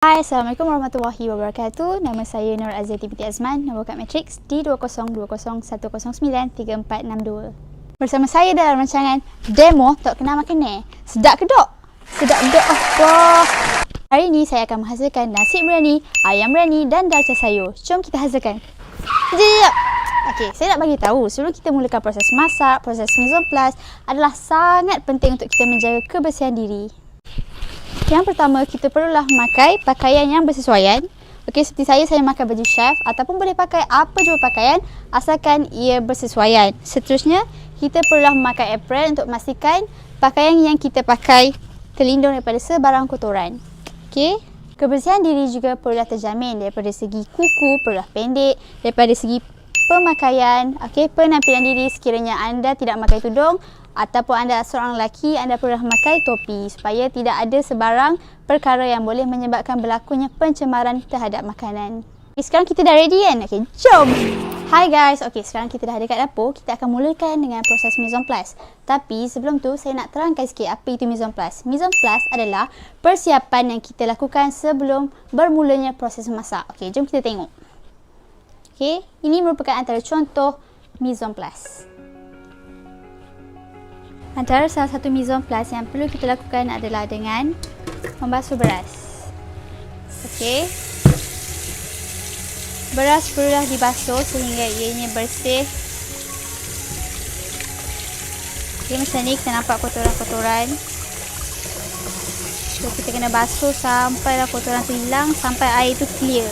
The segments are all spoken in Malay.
Hai, Assalamualaikum warahmatullahi wabarakatuh. Nama saya Nur Azati binti Azman, nombor kad matriks D20201093462. Bersama saya dalam rancangan Demo Tok Kena Makan Ni. Sedap ke dok? Sedap dok. Wah. Hari ini saya akan menghasilkan nasi biryani, ayam biryani dan dalca sayur. Jom kita hasilkan. Sekejap. Okey, saya nak bagi tahu sebelum kita mulakan proses masak, proses mise en place adalah sangat penting untuk kita menjaga kebersihan diri. Yang pertama, kita perlulah memakai pakaian yang bersesuaian. Okey, seperti saya pakai baju chef ataupun boleh pakai apa jua pakaian asalkan ia bersesuaian. Seterusnya, kita perlulah memakai apron untuk memastikan pakaian yang kita pakai terlindung daripada sebarang kotoran. Okey, kebersihan diri juga perlulah terjamin daripada segi kuku, perlulah pendek, daripada segi pemakaian, okey, penampilan diri sekiranya anda tidak memakai tudung ataupun anda seorang lelaki, anda perlu memakai topi supaya tidak ada sebarang perkara yang boleh menyebabkan berlakunya pencemaran terhadap makanan. Okay, sekarang kita dah ready kan? Okey, jom! Hai guys, okey, sekarang kita dah dekat dapur. Kita akan mulakan dengan proses mise en place. Tapi sebelum tu, saya nak terangkan sikit apa itu mise en place. Mise en place adalah persiapan yang kita lakukan sebelum bermulanya proses memasak. Okey, jom kita tengok. Okey, ini merupakan antara contoh mise en place. Antara salah satu mise en place yang perlu kita lakukan adalah dengan membasuh beras. Okey. Beras perlulah dibasuh sehingga ianya bersih. Okey, macam ni kita nampak kotoran-kotoran. So, kita kena basuh sampailah kotoran tu hilang, sampai air tu clear.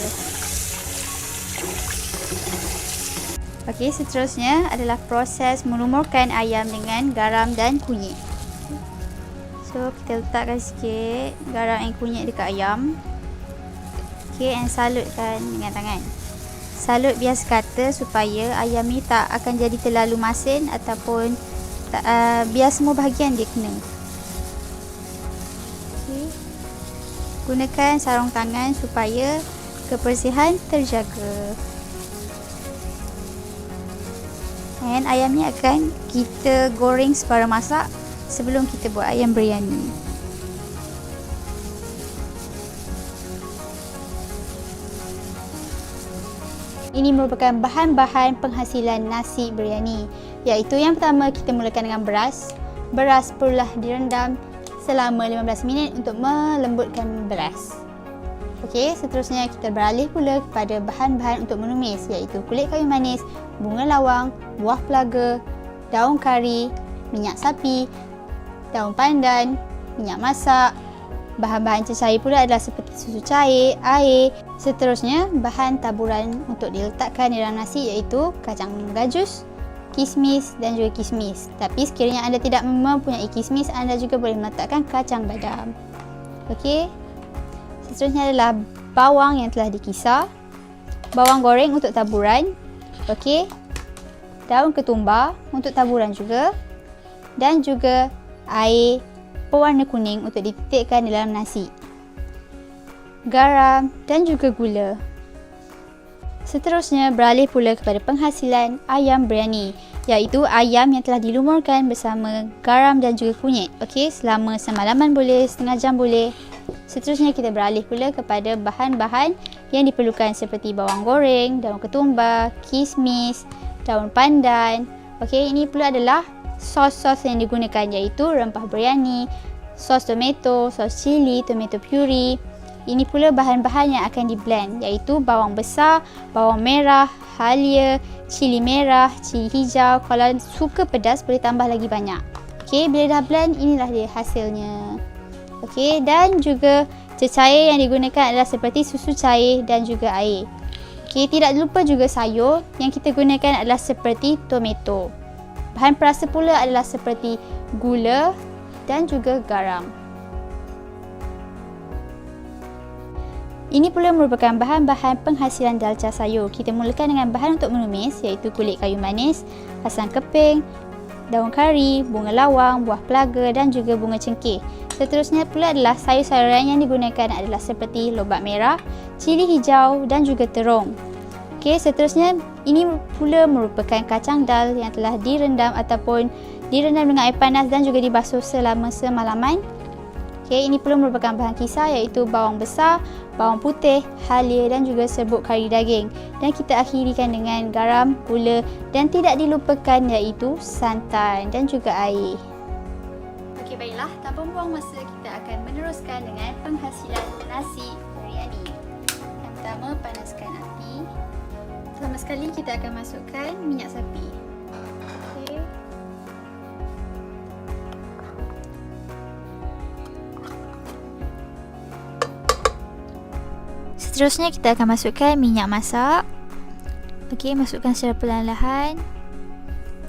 Okey, seterusnya adalah proses melumurkan ayam dengan garam dan kunyit. So, kita letakkan sikit garam dan kunyit dekat ayam. Okey, and salutkan dengan tangan. Salut biasa kata supaya ayam ni tak akan jadi terlalu masin ataupun biar semua bahagian dia kena. Okey. Gunakan sarung tangan supaya kebersihan terjaga. Dan ayam ni akan kita goreng separa masak sebelum kita buat ayam biryani. Ini merupakan bahan-bahan penghasilan nasi biryani, iaitu yang pertama kita mulakan dengan beras. Beras perlulah direndam selama 15 minit untuk melembutkan beras. Okey, seterusnya kita beralih pula kepada bahan-bahan untuk menumis, iaitu kulit kayu manis, bunga lawang, buah pelaga, daun kari, minyak sapi, daun pandan, minyak masak. Bahan-bahan cecair pula adalah seperti susu cair, air. Seterusnya, bahan taburan untuk diletakkan di dalam nasi iaitu kacang gajus, kismis dan juga kismis. Tapi sekiranya anda tidak mempunyai kismis, anda juga boleh meletakkan kacang badam. Okey. Seterusnya adalah bawang yang telah dikisar, bawang goreng untuk taburan, okey, daun ketumbar untuk taburan juga, dan juga air berwarna kuning untuk dititikkan dalam nasi, garam dan juga gula. Seterusnya beralih pula kepada penghasilan ayam biryani, iaitu ayam yang telah dilumurkan bersama garam dan juga kunyit. Okey, selama semalaman boleh, setengah jam boleh. Seterusnya kita beralih pula kepada bahan-bahan yang diperlukan seperti bawang goreng, daun ketumbar, kismis, daun pandan. Okey, ini pula adalah sos-sos yang digunakan iaitu rempah biryani, sos tomato, sos cili, tomato puree. Ini pula bahan-bahan yang akan di-blend iaitu bawang besar, bawang merah, halia, cili merah, cili hijau. Kalau suka pedas boleh tambah lagi banyak. Okey, bila dah blend, inilah dia hasilnya. Okey, dan juga cecair yang digunakan adalah seperti susu cair dan juga air. Okey, tidak lupa juga sayur yang kita gunakan adalah seperti tomato. Bahan perasa pula adalah seperti gula dan juga garam. Ini pula merupakan bahan-bahan penghasilan dalca sayur. Kita mulakan dengan bahan untuk menumis iaitu kulit kayu manis, asam keping, daun kari, bunga lawang, buah pelaga dan juga bunga cengkeh. Seterusnya pula adalah sayur-sayuran yang digunakan adalah seperti lobak merah, cili hijau dan juga terung. Okey, seterusnya ini pula merupakan kacang dal yang telah direndam ataupun direndam dengan air panas dan juga dibasuh selama semalaman. Okey, ini pula merupakan bahan kisar iaitu bawang besar, bawang putih, halia dan juga serbuk kari daging. Dan kita akhirikan dengan garam, gula dan tidak dilupakan iaitu santan dan juga air. Okey, baiklah, tanpa membuang masa kita akan meneruskan dengan penghasilan nasi biryani. Yang pertama, panaskan api. Pertama sekali kita akan masukkan minyak sapi. Okey. Seterusnya kita akan masukkan minyak masak. Okey, masukkan secara perlahan-lahan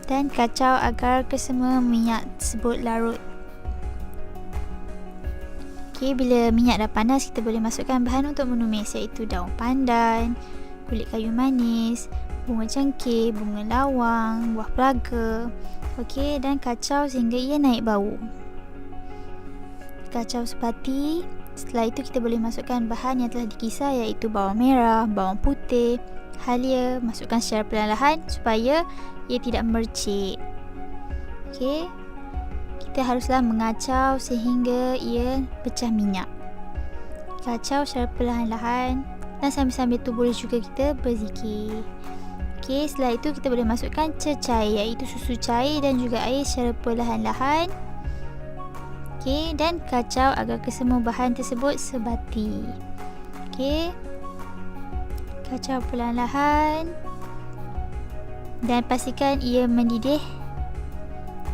dan kacau agar kesemua minyak tersebut larut. Okey, bila minyak dah panas, kita boleh masukkan bahan untuk menumis iaitu daun pandan, kulit kayu manis, bunga cengkeh, bunga lawang, buah pelaga. Okey, dan kacau sehingga ia naik bau. Kacau sebati. Setelah itu kita boleh masukkan bahan yang telah dikisar iaitu bawang merah, bawang putih, halia. Masukkan secara perlahan-lahan supaya ia tidak mercik. Okey. Kita haruslah mengacau sehingga ia pecah minyak. Kacau secara perlahan-lahan dan sambil-sambil tu boleh juga kita berzikir. Okey, setelah itu kita boleh masukkan cecair iaitu susu cair dan juga air secara perlahan-lahan. Okey, dan kacau agar kesemua bahan tersebut sebati. Okey. Kacau perlahan-lahan dan pastikan ia mendidih.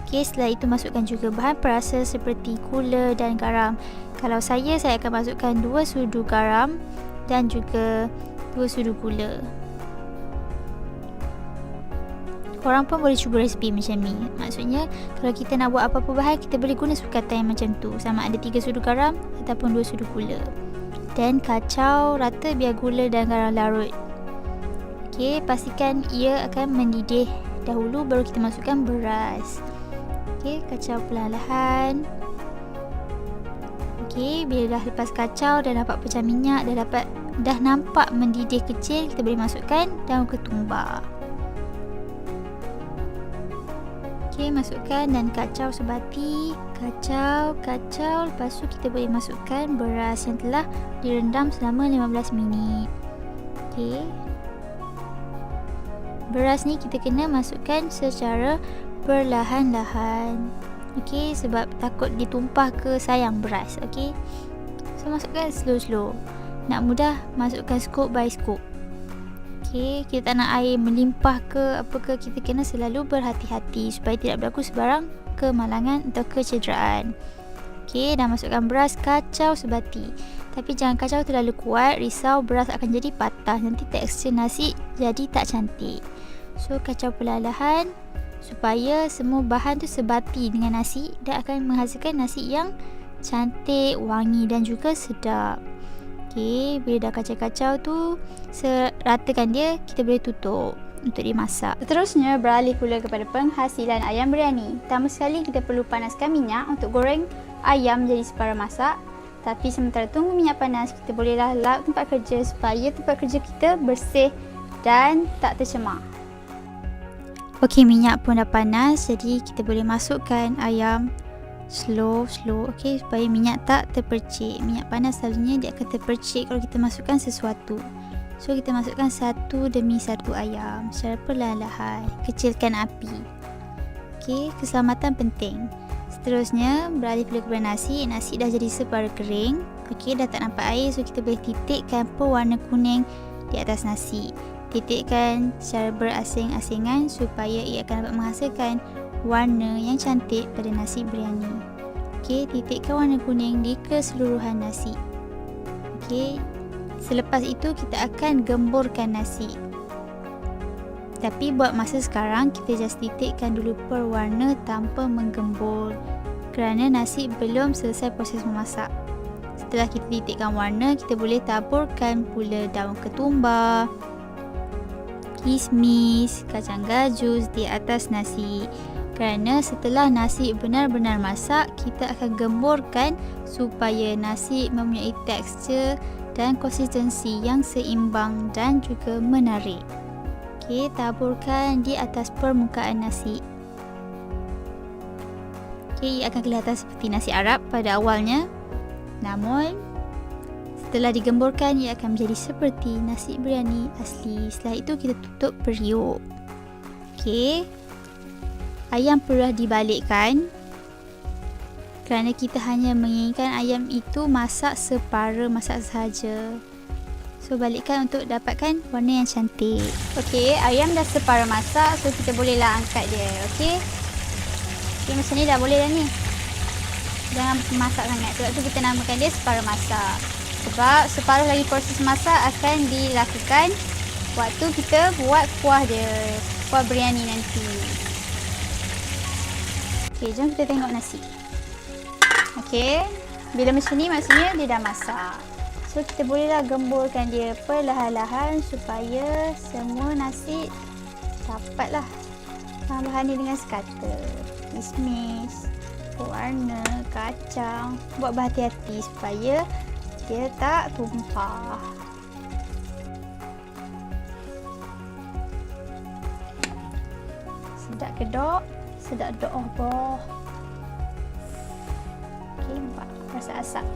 Okey, setelah itu masukkan juga bahan perasa seperti gula dan garam. Kalau saya akan masukkan 2 sudu garam dan juga 2 sudu gula. Korang pun boleh cuba resipi macam ni. Maksudnya, kalau kita nak buat apa-apa bahan, kita boleh guna sukatan yang macam tu. Sama ada 3 sudu garam ataupun 2 sudu gula. Dan kacau rata biar gula dan garam larut. Okey, pastikan ia akan mendidih dahulu baru kita masukkan beras. Okey, kacau perlahan-lahan. Okey, bila dah lepas kacau, dah dapat pecah minyak, dah nampak mendidih kecil, kita boleh masukkan daun ketumbar. Okey, masukkan dan kacau sebati. Kacau. Lepas tu kita boleh masukkan beras yang telah direndam selama 15 minit. Okey. Beras ni kita kena masukkan secara perlahan-lahan. Okey, sebab takut ditumpah ke sayang beras. Okey. So masukkan slow-slow. Nak mudah, masukkan scoop by scoop. Okey, kita tak nak air melimpah ke apa ke, kita kena selalu berhati-hati supaya tidak berlaku sebarang kemalangan atau kecederaan. Okey, dah masukkan beras, kacau sebati. Tapi jangan kacau terlalu kuat, risau beras akan jadi patah. Nanti tekstur nasi jadi tak cantik. So kacau perlahan-lahan supaya semua bahan tu sebati dengan nasi dan akan menghasilkan nasi yang cantik, wangi dan juga sedap. Okey, bila dah kacau-kacau tu, seratakan dia, kita boleh tutup untuk dimasak. Seterusnya, beralih pula kepada penghasilan ayam biryani. Pertama sekali, kita perlu panaskan minyak untuk goreng ayam jadi separa masak. Tapi sementara tunggu minyak panas, kita bolehlah lap tempat kerja supaya tempat kerja kita bersih dan tak tercemar. Okey, minyak pun dah panas, jadi kita boleh masukkan ayam slow. Okey, supaya minyak tak terpercik. Minyak panas selalunya dia akan terpercik kalau kita masukkan sesuatu. So kita masukkan satu demi satu ayam secara perlahan-lahan. Kecilkan api. Okey, keselamatan penting. Seterusnya, beralih pula kepada nasi. Nasi dah jadi separa kering. Okey, dah tak nampak air, so kita boleh titikkan pewarna kuning di atas nasi. Titikkan secara berasing-asingan supaya ia akan dapat menghasilkan warna yang cantik pada nasi biryani. Okey, titikkan warna kuning di keseluruhan nasi. Okey, selepas itu kita akan gemburkan nasi. Tapi buat masa sekarang, kita just titikkan dulu perwarna tanpa menggembur kerana nasi belum selesai proses memasak. Setelah kita titikkan warna, kita boleh taburkan pula daun ketumbar, kismis, kacang gajus di atas nasi. Kerana setelah nasi benar-benar masak, kita akan gemburkan supaya nasi mempunyai tekstur dan konsistensi yang seimbang dan juga menarik. Okey, taburkan di atas permukaan nasi. Okey, ia akan kelihatan seperti nasi Arab pada awalnya. Namun, Setelah digemburkan, ia akan menjadi seperti nasi biryani asli. Setelah itu kita tutup periuk. Okey. Ayam perlu dibalikkan kerana kita hanya menginginkan ayam itu masak separa masak sahaja. So balikkan untuk dapatkan warna yang cantik. Okey, ayam dah separa masak, so kita bolehlah angkat dia. Okey. Okey, macam ni dah boleh dah ni. Jangan masak sangat. Sebab tu kita namakan dia separa masak. Sebab separuh lagi proses masak akan dilakukan waktu kita buat kuah dia, kuah biryani nanti. Okey, jom kita tengok nasi. Okey, bila macam ni maksudnya dia dah masak. So kita bolehlah gemburkan dia perlahan-lahan supaya semua nasi dapatlah bahan-bahan ni dengan sekata. Kismis, warna, kacang. Buat berhati-hati supaya dia tak tumpah. Sedap kedok, sedap doh. Okey, nampak rasa asap.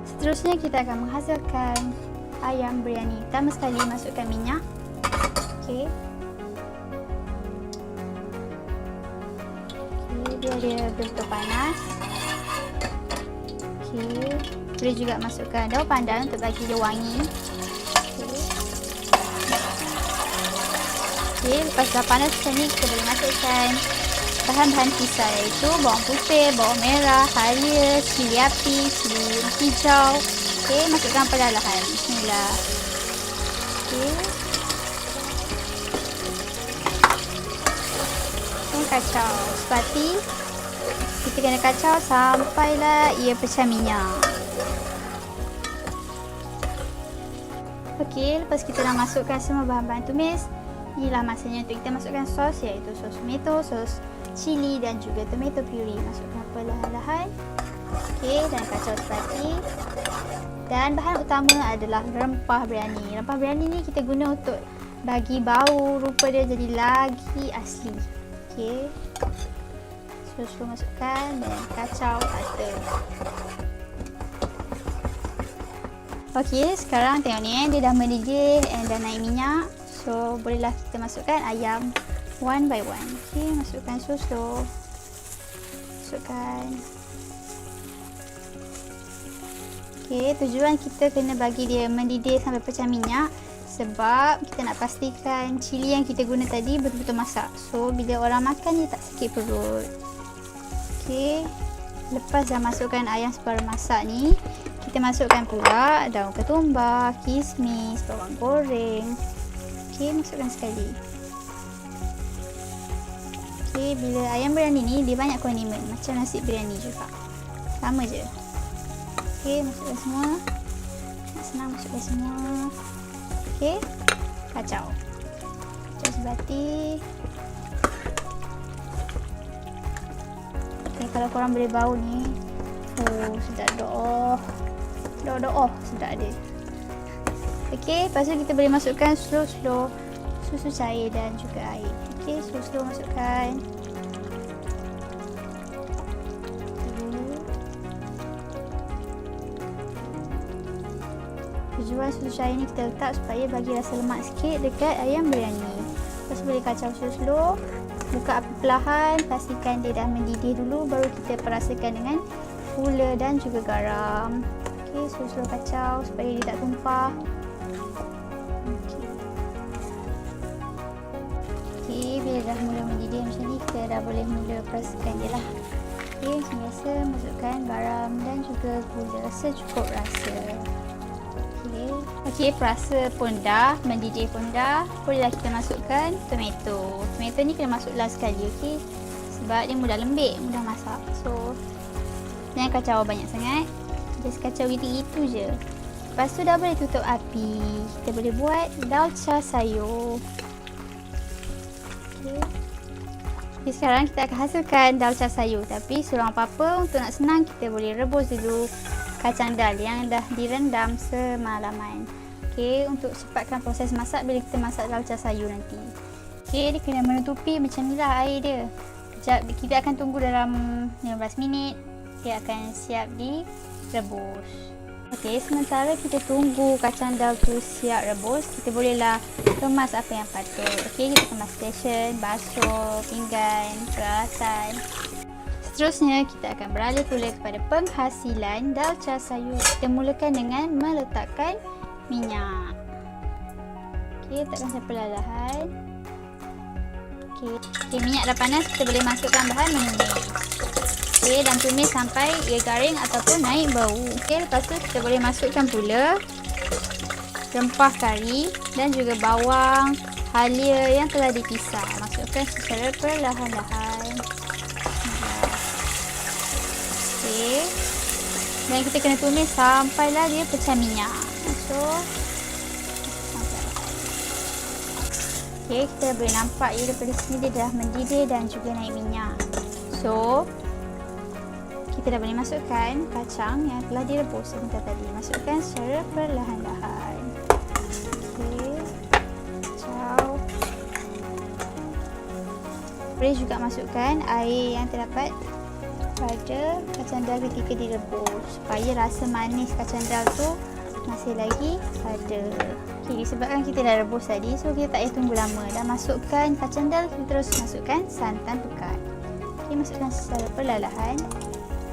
Seterusnya kita akan menghasilkan ayam biryani. Pertama sekali masukkan minyak. Okey. Biar dia betul panas. Okey. Boleh juga masukkan daun pandan untuk bagi dia wangi. Okey, lepas dah panas macam ni, kita boleh masukkan bahan-bahan kisar, iaitu bawang putih, bawang merah, halia, cili api, cili hijau. Okey, masukkan perlahan. Bismillah. Okey. Kacau sepati. Kita kena kacau sampailah ia pecah minyak. Okey, lepas kita dah masukkan semua bahan-bahan tumis, inilah masanya untuk kita masukkan sos, iaitu sos tomato, sos cili dan juga tomato puree. Masukkan perlahan-lahan. Okey, dan kacau sepati. Dan bahan utama adalah rempah biryani. Rempah biryani ni kita guna untuk bagi bau rupa dia jadi lagi asli. Okey, slow masukkan dan kacau rata. Okey, sekarang tengok ni dia dah mendidih dan dah naik minyak. So bolehlah kita masukkan ayam one by one. Okey, masukkan slow. Masukkan. Okey, tujuan kita kena bagi dia mendidih sampai pecah minyak. Sebab kita nak pastikan cili yang kita guna tadi betul-betul masak. So bila orang makan dia tak sakit perut. Okey. Lepas dah masukkan ayam separa masak ni, kita masukkan pula daun ketumbar, kismis, bawang goreng. Okey, masukkan sekali. Okey, bila ayam biryani ni dia banyak kondimen macam nasi biryani juga. Sama je. Okey, masukkan semua. Nak senang masukkan semua. Okey, kacau. Kacau sebati. Okay, kalau korang boleh bau ni, oh sedap doh. Doh, sedap dia. Okey, lepas tu kita boleh masukkan slow susu cair dan juga air. Okey, slow masukkan. Tujuan susu cair ni kita letak supaya bagi rasa lemak sikit dekat ayam biryani. Lepas boleh kacau slow. Buka api perlahan, pastikan dia dah mendidih dulu, baru kita perasakan dengan gula dan juga garam. Okey, slow kacau supaya dia tak tumpah. Okey, bila dah mula mendidih macam ni, kita dah boleh mula perasakan dia lah. Okey, macam biasa masukkan garam dan juga gula secukup rasa. Okey, perasa pun dah, mendidih pun dah. Bolehlah kita masukkan tomato. Tomato ni kena masuk last sekali, okey. Sebab dia mudah lembik, mudah masak. So, jangan kacau banyak sangat. Just kacau gitu-gitu je. Lepas tu dah boleh tutup api. Kita boleh buat dalca sayur. Okey. Okay, sekarang kita akan hasilkan dalca sayur. Tapi surang apa-apa, untuk nak senang kita boleh rebus dulu kacang dal yang dah direndam semalaman. Okey, untuk cepatkan proses masak bila kita masak dalca sayur nanti. Okey, dia kena menutupi macam ni lah air dia. Kejap, kita akan tunggu dalam 15 minit. dia akan siap direbus. Okey, sementara kita tunggu kacang dal tu siap rebus, kita bolehlah kemas apa yang patut. Okey, kita kemas stesen, basuh, pinggan, peralatan. Seterusnya, kita akan beralih pula kepada penghasilan dalca sayur. Kita mulakan dengan meletakkan minyak. Okey, letakkan secara perlahan. Okey, minyak dah panas, kita boleh masukkan bahan menumis. Okey, dan tumis sampai ia garing ataupun naik bau. Okey, lepas tu kita boleh masukkan pula rempah kari dan juga bawang halia yang telah dipisah. Masukkan secara perlahan-lahan. Okey. Dan kita kena tumis sampailah dia pecah minyak. Okey, kita boleh nampak ia daripada sini dia dah mendidih dan juga naik minyak. So, kita dah boleh masukkan kacang yang telah direbus sebentar tadi. Masukkan secara perlahan-lahan. Okey. Kacau. Boleh juga masukkan air yang terdapat pada kacang dal ketika direbus supaya rasa manis kacang dal tu masih lagi ada. Okey, disebabkan kita dah rebus tadi, so kita tak payah tunggu lama. Dah masukkan kacang dal, kita terus masukkan santan pekat. Okey, masukkan secara perlahan.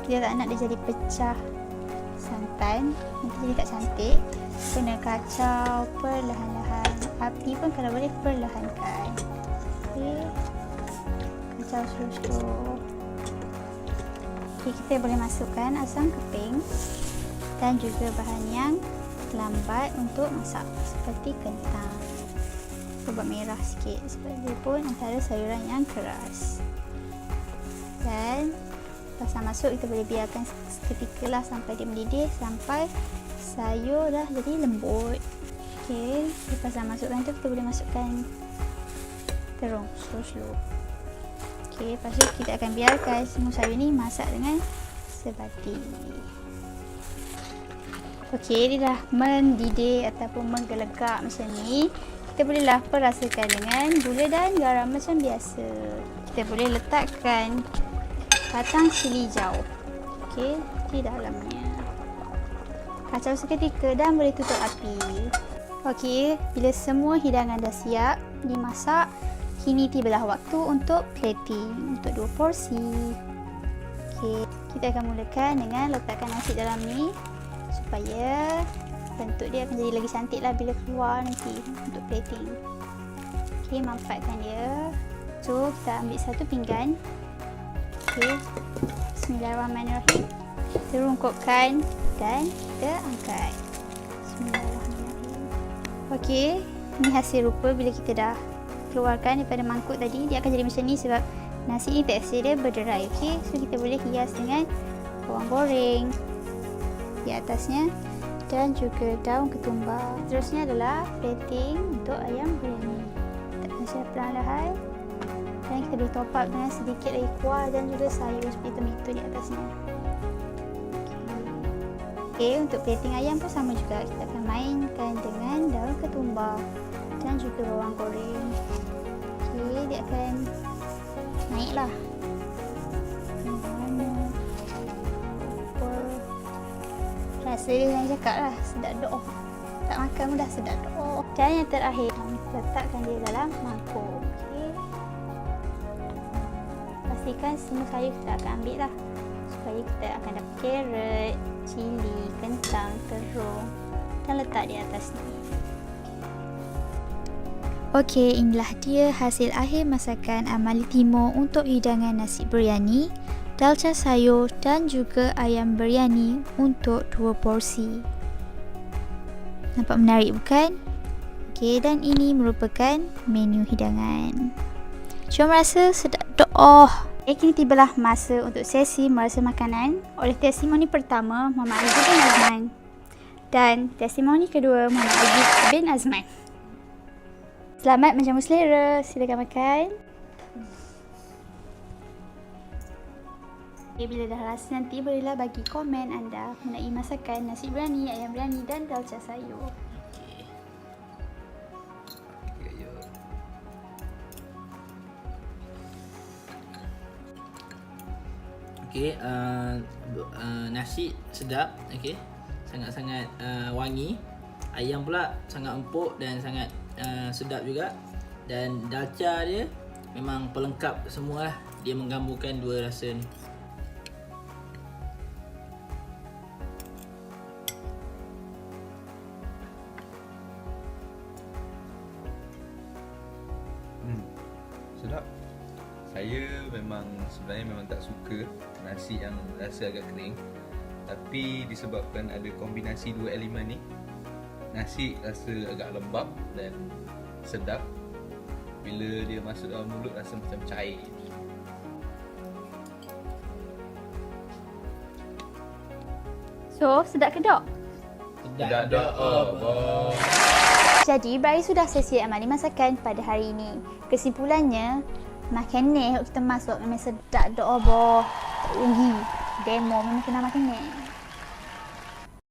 Kita tak nak dia jadi pecah santan, nanti jadi tak cantik. Kena kacau perlahan-lahan. Api pun kalau boleh perlahankan. Okey, kacau slow-slow. Okey, kita boleh masukkan asam keping dan juga bahan yang lambat untuk masak seperti kentang. Kita buat merah sikit sebab dia pun antara sayuran yang keras. Dan lepas masuk, kita boleh biarkan seketika lah sampai dia mendidih, sampai sayur dah jadi lembut. Okey, lepas dah masukkan tu, kita boleh masukkan terung slow-slow. Okey, lepas tu kita akan biarkan semua sayur ni masak dengan sebati. Okey, dia dah mendidih ataupun menggelegak macam ni. Kita bolehlah perasakan dengan gula dan garam macam biasa. Kita boleh letakkan batang cili hijau, okey, di dalamnya. Kacau seketika dan boleh tutup api. Okey, bila semua hidangan dah siap dimasak, kini tibalah waktu untuk plating untuk 2 porsi. Okey, kita akan mulakan dengan letakkan nasi dalam ni supaya bentuk dia akan jadi lagi cantik lah bila keluar nanti untuk plating. Okey, manfaatkan dia. So, kita ambil satu pinggan. Okey, bismillahirrahmanirrahim. Kita rungkupkan dan kita angkat. Bismillahirrahmanirrahim. Okey, ni hasil rupa bila kita dah keluarkan daripada mangkuk tadi. Dia akan jadi macam ni sebab nasi ni tekstur dia berderai. Okey, so kita boleh hias dengan bawang goreng di atasnya dan juga daun ketumbar. Seterusnya adalah plating untuk ayam biryani. Letakkan secara perlahan-lahan. Dan kita boleh top up dengan sedikit lagi kuah dan juga sayur seperti tomato di atasnya. Okey, untuk plating ayam pun sama juga. Kita akan mainkan dengan daun ketumbar dan juga bawang goreng. Okey, dia akan naiklah. Rasa dia yang cakap lah, sedap doh. Tak makan pun dah sedap doh. Dan yang terakhir, letakkan dia dalam mangkuk. Pastikan semua sayur kita akan ambil lah supaya kita akan dapat carrot, cili, kentang, terung dan letak di atas ni. Okey, inilah dia hasil akhir masakan Amali Timur untuk hidangan nasi biryani, dalca sayur dan juga ayam biryani untuk 2 porsi. Nampak menarik bukan? Okey, dan ini merupakan menu hidangan. Cuma rasa sedap doh. Kini tibalah masa untuk sesi merasa makanan oleh testimoni pertama Muhammad Aziz bin Azman dan testimoni kedua Muhammad Aziz bin Azman. Selamat menjamu selera, silakan makan. Okay, bila dah rasa nanti bolehlah bagi komen anda mengenai masakan nasi biryani, ayam biryani dan dalca sayur. Okey, nasi sedap, okey. Sangat-sangat wangi. Ayam pula sangat empuk dan sangat sedap juga. Dan dalca dia memang pelengkap semualah. Dia menggabungkan dua rasa ni. Sedap. Saya sebenarnya memang tak suka nasi yang rasa agak kering. Tapi disebabkan ada kombinasi dua elemen ni, nasi rasa agak lembap dan sedap. Bila dia masuk dalam mulut rasa macam cair. So, sedap ke dok? Sedap dah. Jadi, berakhir sudah sesi amali masakan pada hari ini. Kesimpulannya, makan ni kita masuk memang sedap dok boh. Tak rugi. Demo memang kena makan ni.